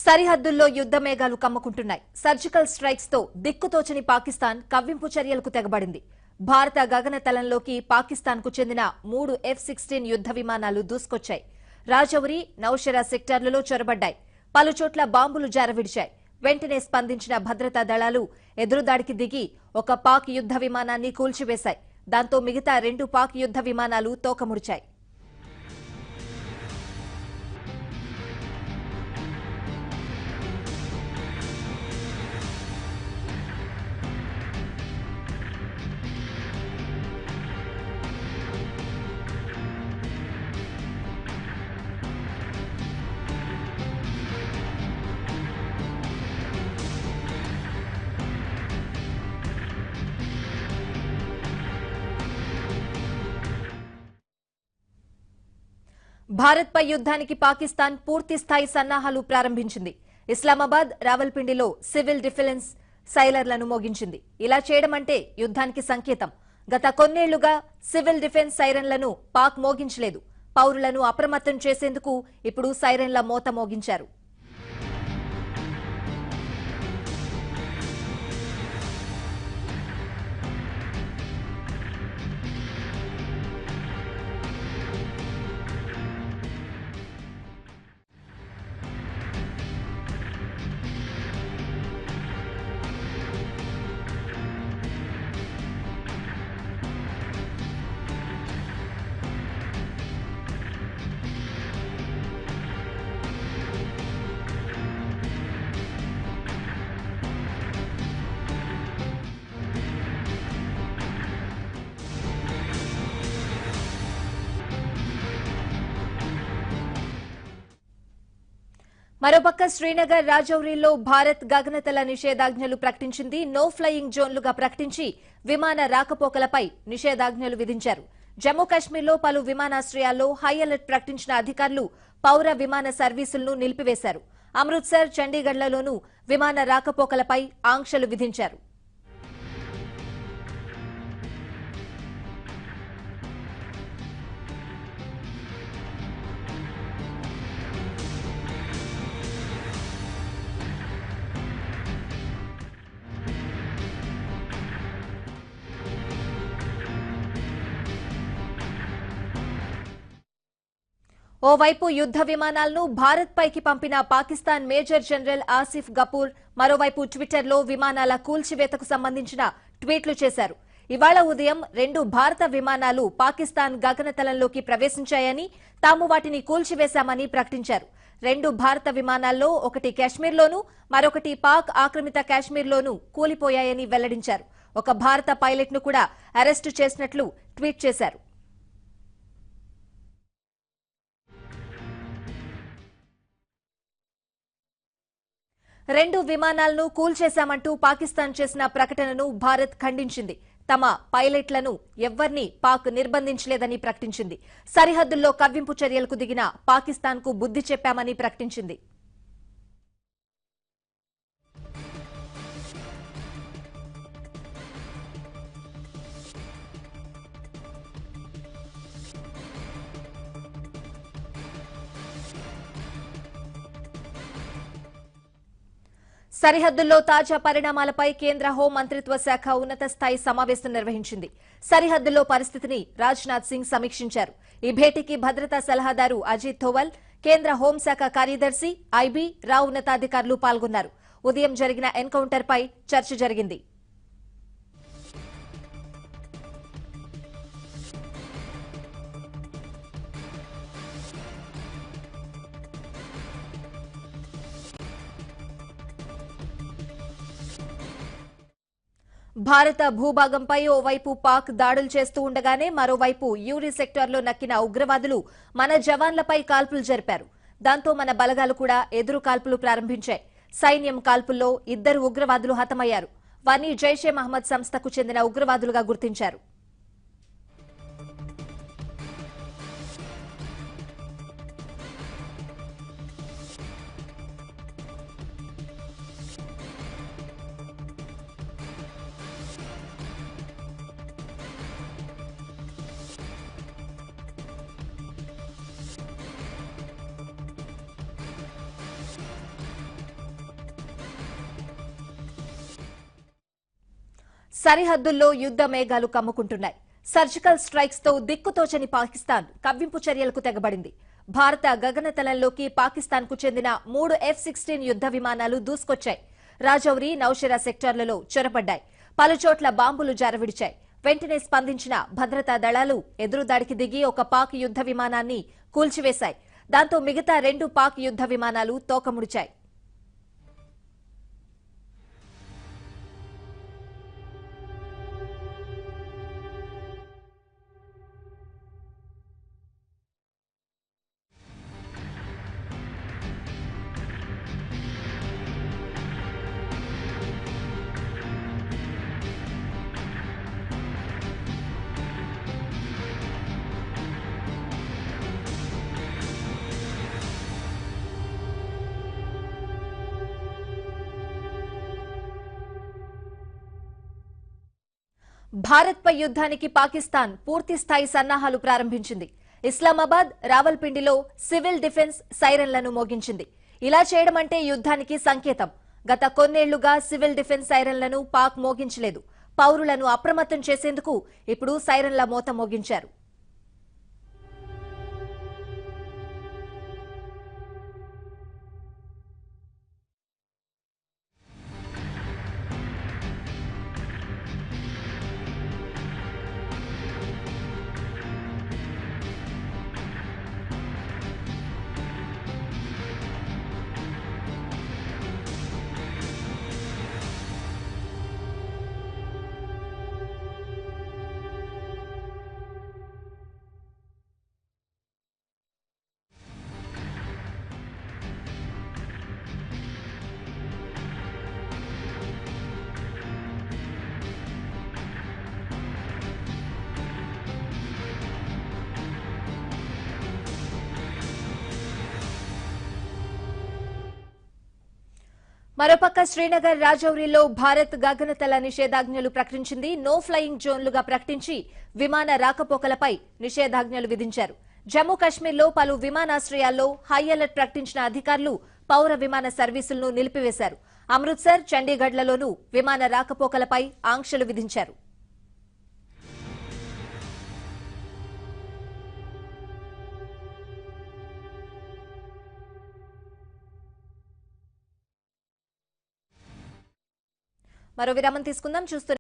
సరిహద్దుల్లో యుద్ధ మేఘాలు కమ్ముకుంటున్నాయి. సర్జికల్ స్ట్రైక్స్ తో దిక్కుతోచని పాకిస్తాన్ కవ్వింపు చర్యలకు తెగబడింది. భారత గగనతలంలోకి పాకిస్తాన్ కు చెందిన 3 F-16 యుద్ధ విమానాలు దూసుకొచ్చాయి. రాజౌరి, నౌషెరా సెక్టార్లలో చొరబడ్డాయి. పలుచోట్ల బాంబులు జారవిడిచాయి. వెంటనే స్పందించిన భద్రతా దళాలు ఎదురుదాడికి దిగి ఒక పాక్ యుద్ధ విమానాన్ని కూల్చివేశాయి. దాంతో మిగతా 2 పాక్ యుద్ధ విమానాలు తోకముడిచాయి. భారత్ పై యుద్ధానికి పాకిస్తాన్ పూర్తి స్థాయి సన్నాహాలు ప్రారంభించింది. ఇస్లామాబాద్, రావల్పిండిలో సివిల్ డిఫెన్స్ సైలర్లను మోగించింది. ఇలా చేయడం అంటే యుద్ధానికి సంకేతం. గత కొన్నేళ్లుగా సివిల్ డిఫెన్స్ సైరన్లను పాక్ మోగించలేదు. పౌరులను అప్రమత్తం చేసేందుకు ఇప్పుడు సైరన్ల మోత మోగించారు. మరోపక్క శ్రీనగర్, రాజౌరిలో భారత్ గగనతల నిషేధాజ్ఞలు ప్రకటించింది. నో ఫ్లయింగ్ జోన్లుగా ప్రకటించి విమాన రాకపోకలపై నిషేధాజ్ఞలు విధించారు. జమ్మూ కాశ్మీర్లో పలు విమానాశ్రయాల్లో హై అలర్ట్ ప్రకటించిన అధికారులు పౌర విమాన సర్వీసులను నిలిపివేశారు. అమృత్సర్, చండీగఢ్లలోనూ విమాన రాకపోకలపై ఆంక్షలు విధించారు. ఓవైపు యుద్ధ విమానాలను భారత్ పైకి పంపిన పాకిస్తాన్ మేజర్ జనరల్ ఆసిఫ్ గపూర్ మరోవైపు ట్విట్టర్లో విమానాల కూల్చివేతకు సంబంధించిన ట్వీట్లు చేశారు. ఇవాళ ఉదయం 2 భారత విమానాలు పాకిస్తాన్ గగనతలంలోకి ప్రవేశించాయని, తాము వాటిని కూల్చివేశామని ప్రకటించారు. 2 భారత విమానాల్లో ఒకటి కాశ్మీర్లోనూ మరొకటి పాక్ ఆక్రమిత కాశ్మీర్లోనూ కూలిపోయాయని వెల్లడించారు. ఒక భారత పైలట్ ను కూడా అరెస్టు చేసినట్లు ట్వీట్ చేశారు. రెండు విమానాలను కూల్చేశామంటూ పాకిస్తాన్ చేసిన ప్రకటనను భారత్ ఖండించింది. తమ పైలట్లను ఎవ్వర్నీ పాక్ నిర్బంధించలేదని ప్రకటించింది. సరిహద్దుల్లో కవ్వింపు చర్యలకు దిగిన పాకిస్తాన్కు బుద్ధి చెప్పామని ప్రకటించింది. సరిహద్దుల్లో తాజా పరిణామాలపై కేంద్ర హోం మంత్రిత్వ శాఖ ఉన్నత స్థాయి సమావేశం నిర్వహించింది. సరిహద్దుల్లో పరిస్థితిని రాజ్నాథ్ సింగ్ సమీక్షించారు. ఈ భేటీకి భద్రతా సలహాదారు అజిత్ ధోవల్, కేంద్ర హోంశాఖ కార్యదర్శి ఐబీ రావు ఉన్నతాధికారులు పాల్గొన్నారు. ఉదయం జరిగిన ఎన్కౌంటర్పై చర్చ జరిగింది. భారత భూభాగంపై ఓవైపు పాక్ దాడులు చేస్తూ ఉండగానే మరోవైపు యూరి సెక్టార్లో నక్కిన ఉగ్రవాదులు మన జవాన్లపై కాల్పులు జరిపారు. దాంతో మన బలగాలు కూడా ఎదురు కాల్పులు ప్రారంభించాయి. సైన్యం కాల్పుల్లో 2 ఉగ్రవాదులు హతమయ్యారు. వారిని జైషే మహమ్మద్ సంస్థకు చెందిన ఉగ్రవాదులుగా గుర్తించారు. సరిహద్దుల్లో యుద్ధ మేఘాలు కమ్ముకుంటున్నాయి. సర్జికల్ స్ట్రైక్స్ తో దిక్కుతోచని పాకిస్తాన్ కవ్వింపు చర్యలకు తెగబడింది. భారత గగనతలంలోకి పాకిస్తాన్ కు చెందిన 3 F-16 యుద్ధ విమానాలు దూసుకొచ్చాయి. రాజౌరి, నౌషెరా సెక్టార్లలో చొరబడ్డాయి. పలుచోట్ల బాంబులు జారవిడిచాయి. వెంటనే స్పందించిన భద్రతా దళాలు ఎదురుదాడికి దిగి ఒక పాక్ యుద్ధ విమానాన్ని కూల్చివేశాయి. దాంతో మిగతా 2 పాక్ యుద్ధ విమానాలు తోకముడిచాయి. భారత్పై యుద్ధానికి పాకిస్తాన్ పూర్తిస్థాయి సన్నాహాలు ప్రారంభించింది. ఇస్లామాబాద్, రావల్పిండిలో సివిల్ డిఫెన్స్ సైరన్లను మోగించింది. ఇలా చేయడం అంటే యుద్ధానికి సంకేతం. గత కొన్నేళ్లుగా సివిల్ డిఫెన్స్ సైరన్లను పాక్ మోగించలేదు. పౌరులను అప్రమత్తం చేసేందుకు ఇప్పుడు సైరన్ల మోత మోగించారు. మరోపక్క శ్రీనగర్, రాజౌరిలో భారత్ గగనతల నిషేధాజ్ఞలు ప్రకటించింది. నో ఫ్లయింగ్ జోన్లుగా ప్రకటించి విమాన రాకపోకలపై నిషేధాజ్ఞలు విధించారు. జమ్మూ కశ్మీర్లో పలు విమానాశ్రయాల్లో హై అలర్ట్ ప్రకటించిన అధికారులు పౌర విమాన సర్వీసులను నిలిపివేశారు. అమృత్సర్, చండీగఢ్లలోనూ విమాన రాకపోకలపై ఆంక్షలు విధించారు. మరో విరామం తీసుకుందాం. చూస్తున్న